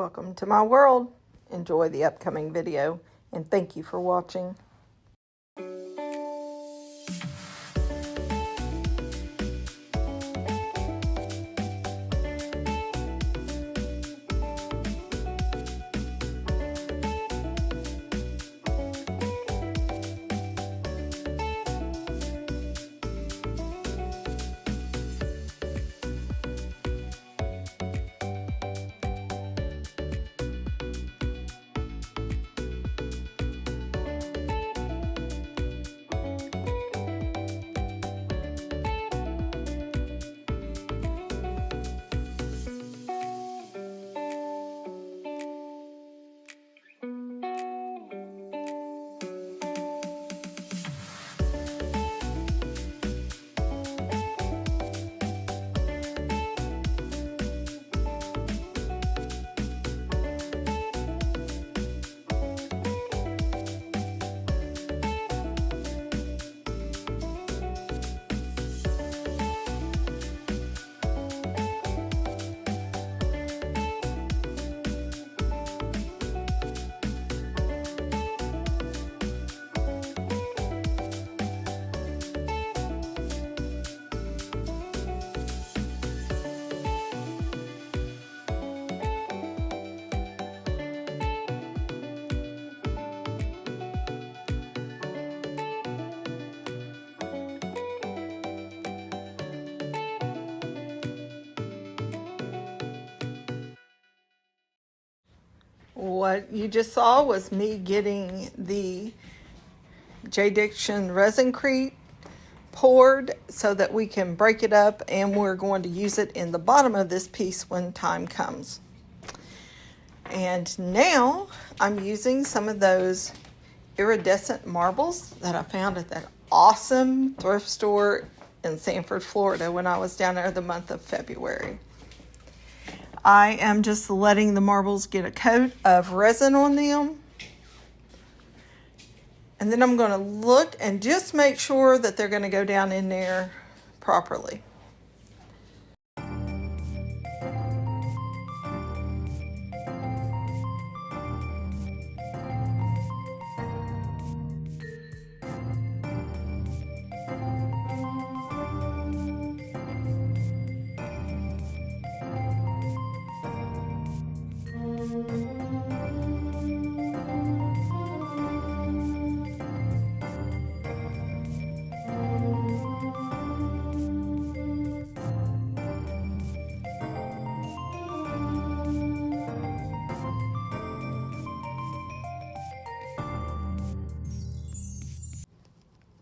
Welcome to my world. Enjoy the upcoming video, and thank you for watching. What you just saw was me getting the J-Diction Resinecrete poured so that we can break it up, and we're going to use it in the bottom of this piece when time comes. And now I'm using some of those iridescent marbles that I found at that awesome thrift store in Sanford, Florida when I was down there the month of February. I am just letting the marbles get a coat of resin on them. And then I'm going to look and just make sure that they're going to go down in there properly.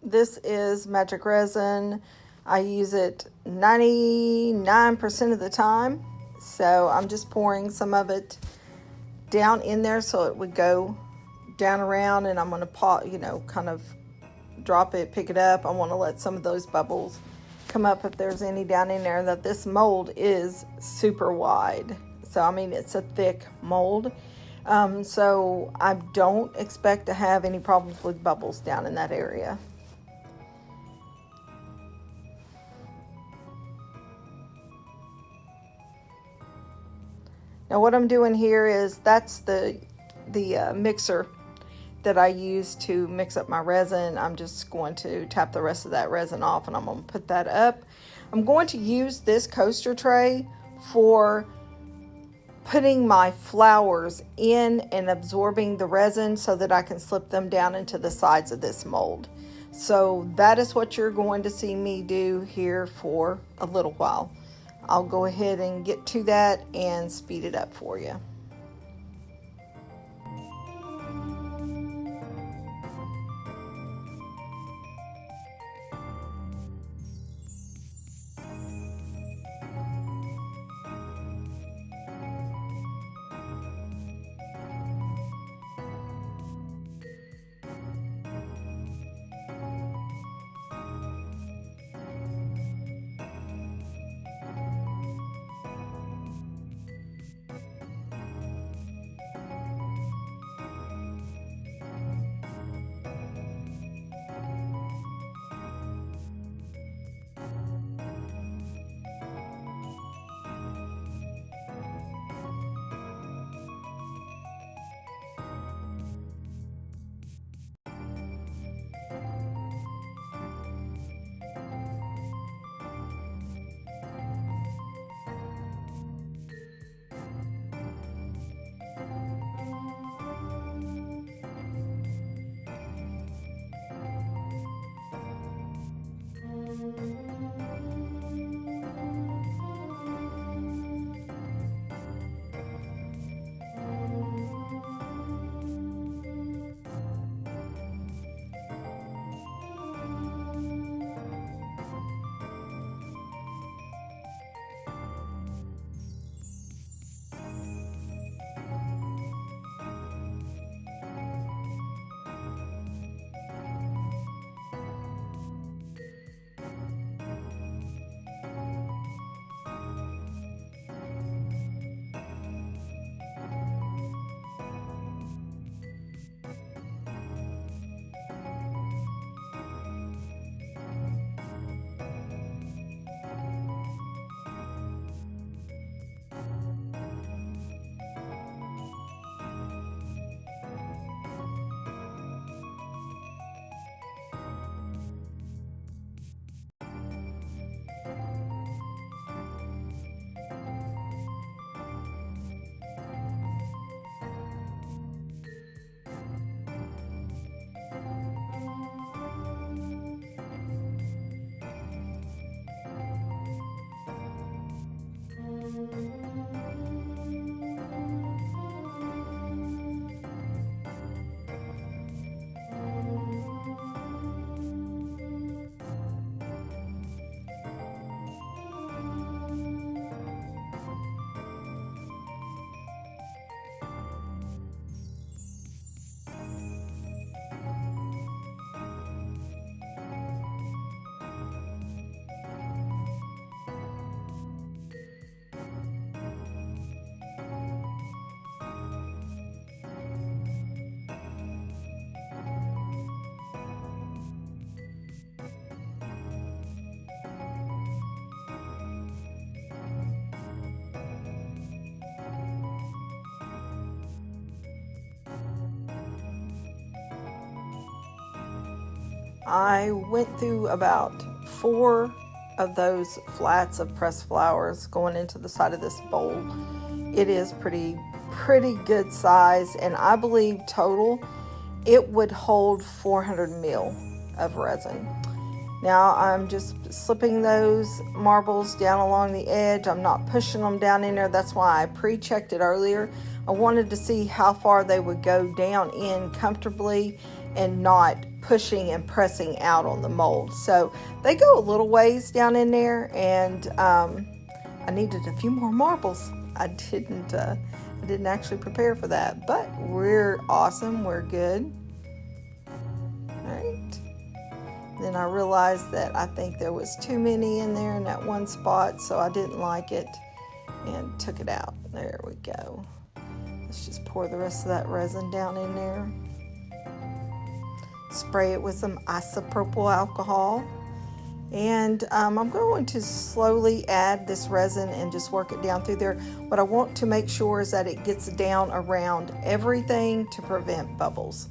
This is magic resin. I use it 99% of the time. So I'm just pouring some of it down in there so it would go down around, and I'm going to kind of drop it, pick it up. I want to let some of those bubbles come up if there's any down in there. That this mold is super wide. So, I mean, it's a thick mold. So I don't expect to have any problems with bubbles down in that area. Now what I'm doing here is that's the mixer that I use to mix up my resin. I'm just going to tap the rest of that resin off, and I'm going to put that up. I'm going to use this coaster tray for putting my flowers in and absorbing the resin so that I can slip them down into the sides of this mold. So that is what you're going to see me do here for a little while. I'll go ahead and get to that and speed it up for you. I went through about 4 of those flats of pressed flowers going into the side of this bowl. It is pretty good size, and I believe total it would hold 400 ml of resin. Now I'm just slipping those marbles down along the edge. I'm not pushing them down in there. That's why I pre-checked it earlier. I wanted to see how far they would go down in comfortably and not pushing and pressing out on the mold. So they go a little ways down in there, and I needed a few more marbles. I didn't actually prepare for that, but we're awesome. We're good. All right. Then I realized that I think there was too many in there in that one spot, so I didn't like it and took it out. There we go. Let's just pour the rest of that resin down in there. Spray it with some isopropyl alcohol. And I'm going to slowly add this resin and just work it down through there. What I want to make sure is that it gets down around everything to prevent bubbles.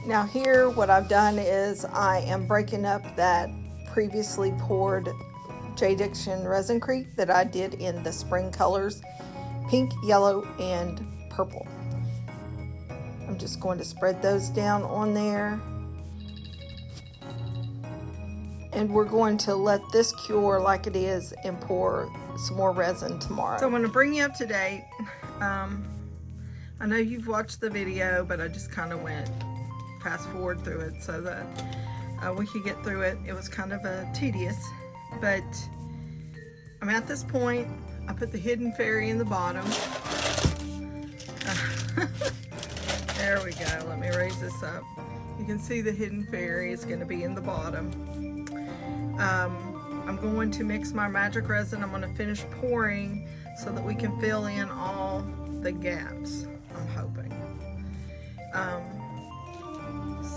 Now here what I've done is I am breaking up that previously poured J-Diction Resinecrete that I did in the spring colors, pink, yellow, and purple. I'm just going to spread those down on there. And we're going to let this cure like it is and pour some more resin tomorrow. So I'm going to bring you up to date. I know you've watched the video, but I just kind of went fast forward through it so that we could get through it. It was kind of tedious, but I'm at this point. I put the Hidden Fairy in the bottom. There we go. Let me raise this up. You can see the Hidden Fairy is going to be in the bottom. I'm going to mix my magic resin. I'm going to finish pouring so that we can fill in all the gaps, I'm hoping.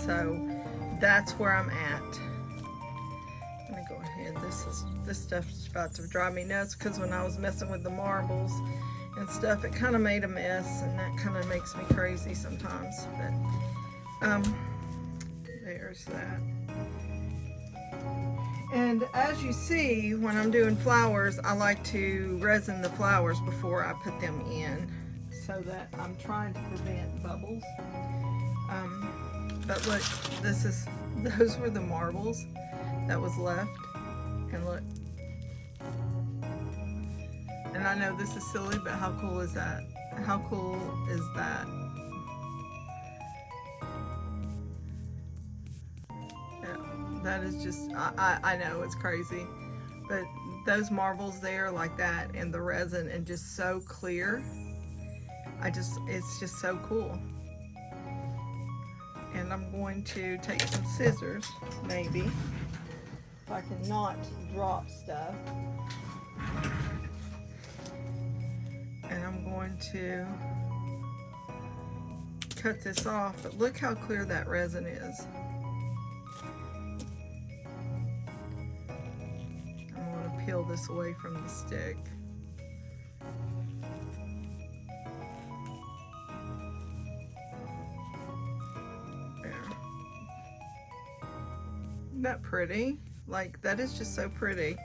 So that's where I'm at. Let me go ahead. This stuff's about to drive me nuts because when I was messing with the marbles and stuff, it kind of made a mess, and that kind of makes me crazy sometimes. But there's that. And as you see, when I'm doing flowers, I like to resin the flowers before I put them in, so that I'm trying to prevent bubbles. But look, those were the marbles that was left, and look. And I know this is silly, but how cool is that? How cool is that? Yeah, that is just, I know it's crazy, but those marbles there like that, and the resin, and just so clear. It's just so cool. And I'm going to take some scissors, maybe, if I can not drop stuff. And I'm going to cut this off, but look how clear that resin is. I'm going to peel this away from the stick. Isn't that pretty? Like, that is just so pretty.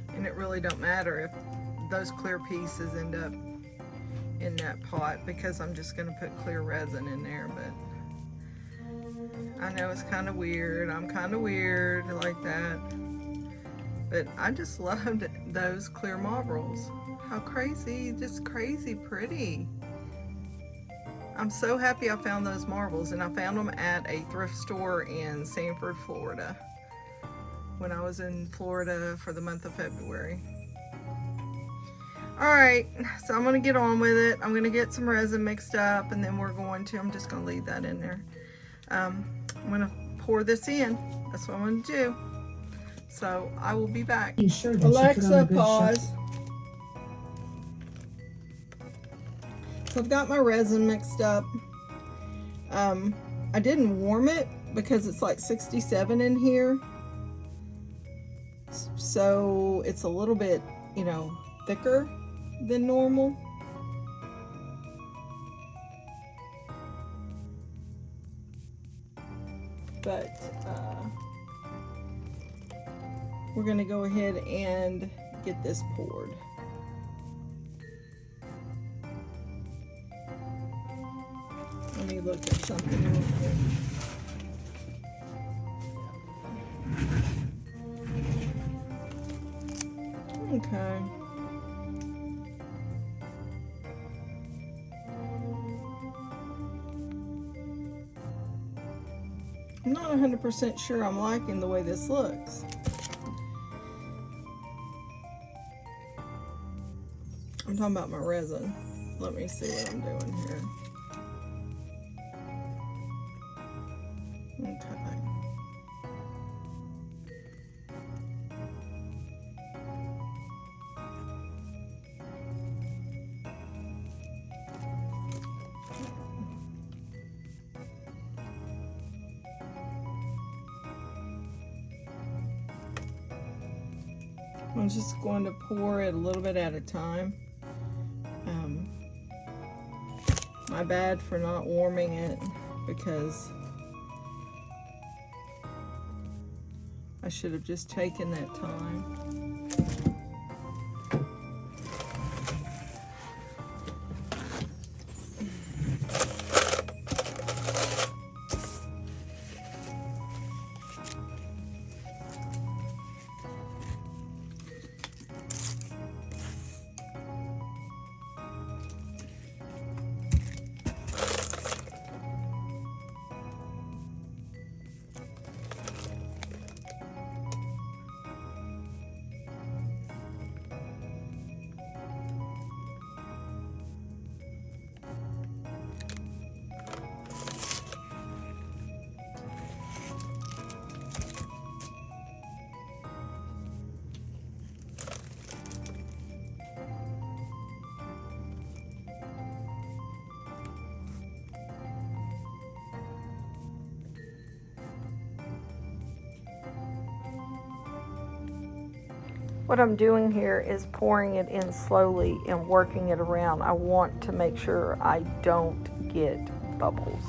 And it really don't matter if those clear pieces end up in that pot, because I'm just going to put clear resin in there. But I know it's kind of weird. I'm kind of weird like that. But I just loved those clear marbles. How crazy, just crazy pretty. I'm so happy I found those marbles, and I found them at a thrift store in Sanford, Florida, when I was in Florida for the month of February. All right, so I'm gonna get on with it. I'm gonna get some resin mixed up, and then I'm just gonna leave that in there. I'm gonna pour this in. That's what I'm gonna do. So I will be back. Alexa, pause. So I've got my resin mixed up. I didn't warm it because it's like 67 in here. So it's a little bit, thicker than normal. But we're gonna go ahead and get this poured. Let me look at something real quick. Okay. I'm not 100% sure I'm liking the way this looks. I'm talking about my resin. Let me see what I'm doing here. Okay. I'm just going to pour it a little bit at a time. My bad for not warming it because I should have just taken that time. What I'm doing here is pouring it in slowly and working it around. I want to make sure I don't get bubbles.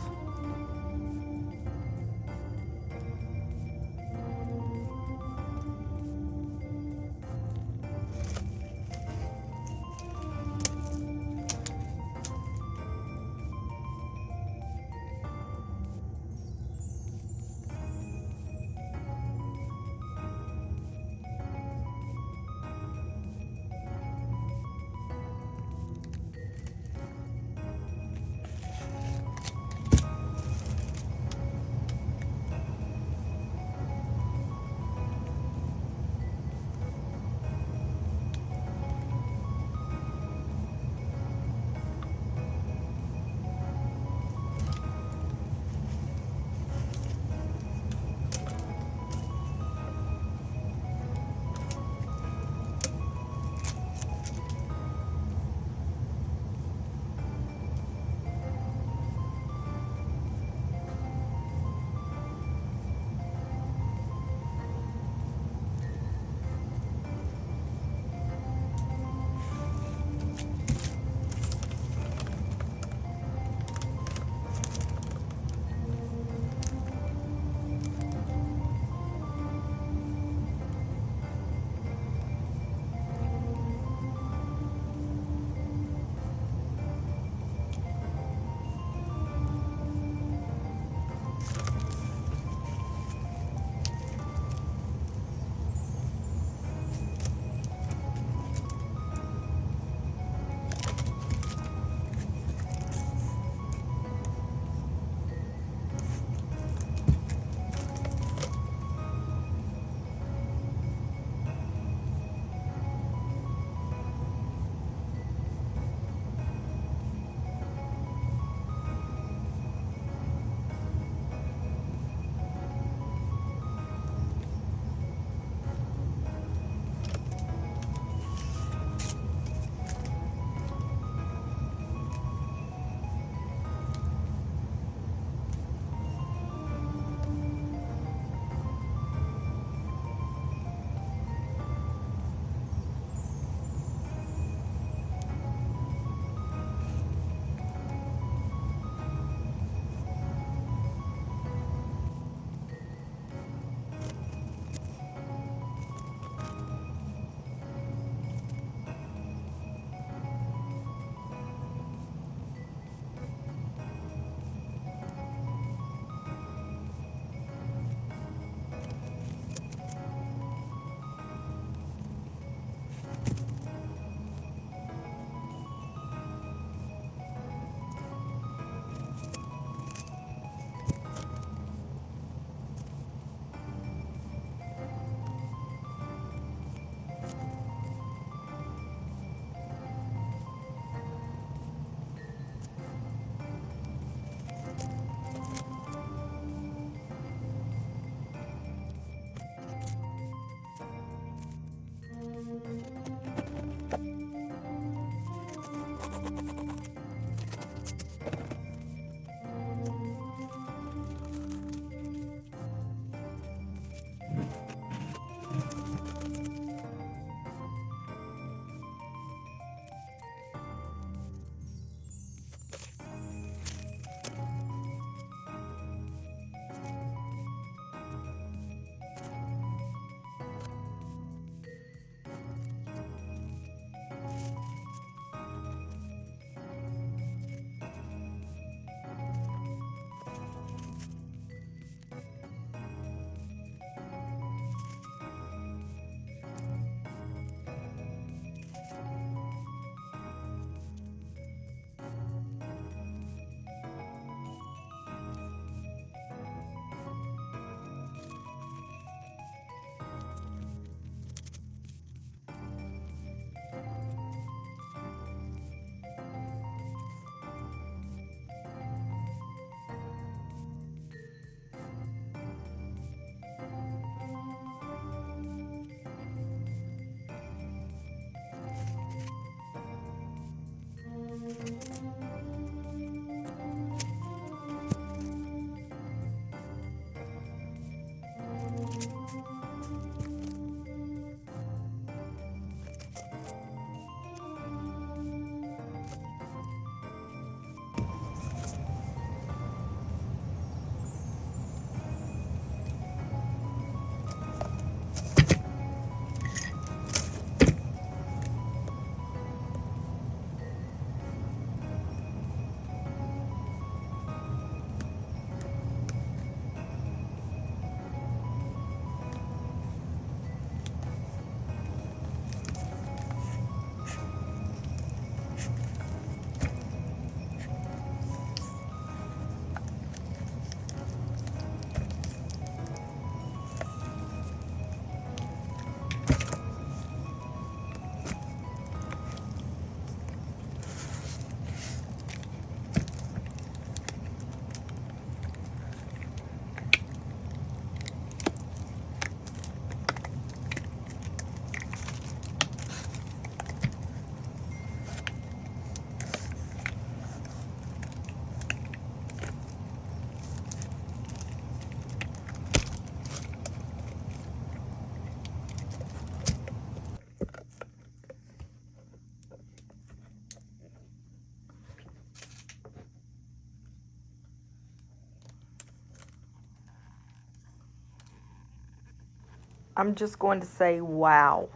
I'm just going to say, wow,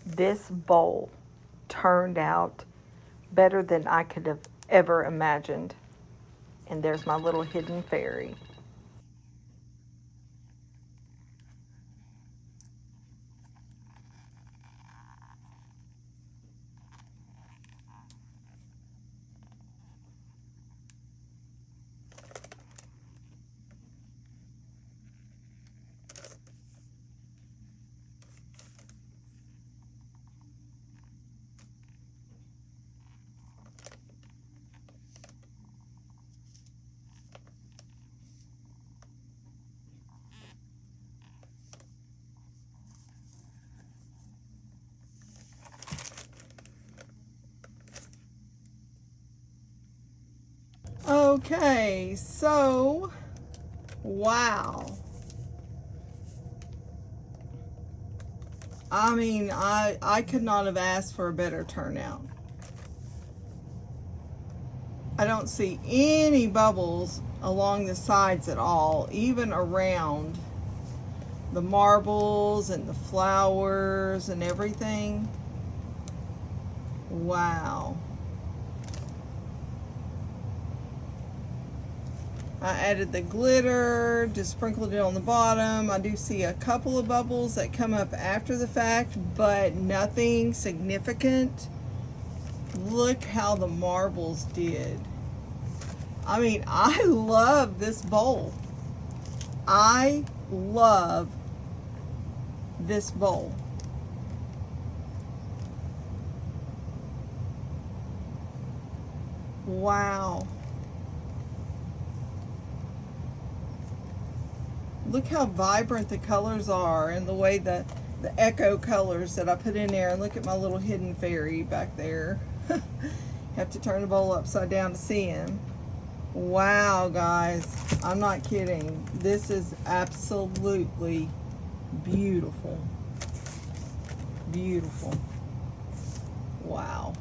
this bowl turned out better than I could have ever imagined. And there's my little hidden fairy. Okay, so wow. I mean, I could not have asked for a better turnout. I don't see any bubbles along the sides at all, even around the marbles and the flowers and everything. Wow. I added the glitter, just sprinkled it on the bottom. I do see a couple of bubbles that come up after the fact, but nothing significant. Look how the marbles did. I mean, I love this bowl. I love this bowl. Wow. Look how vibrant the colors are, and the way the echo colors that I put in there. And look at my little hidden fairy back there. Have to turn the bowl upside down to see him. Wow, guys, I'm not kidding. This is absolutely beautiful. Beautiful. Wow.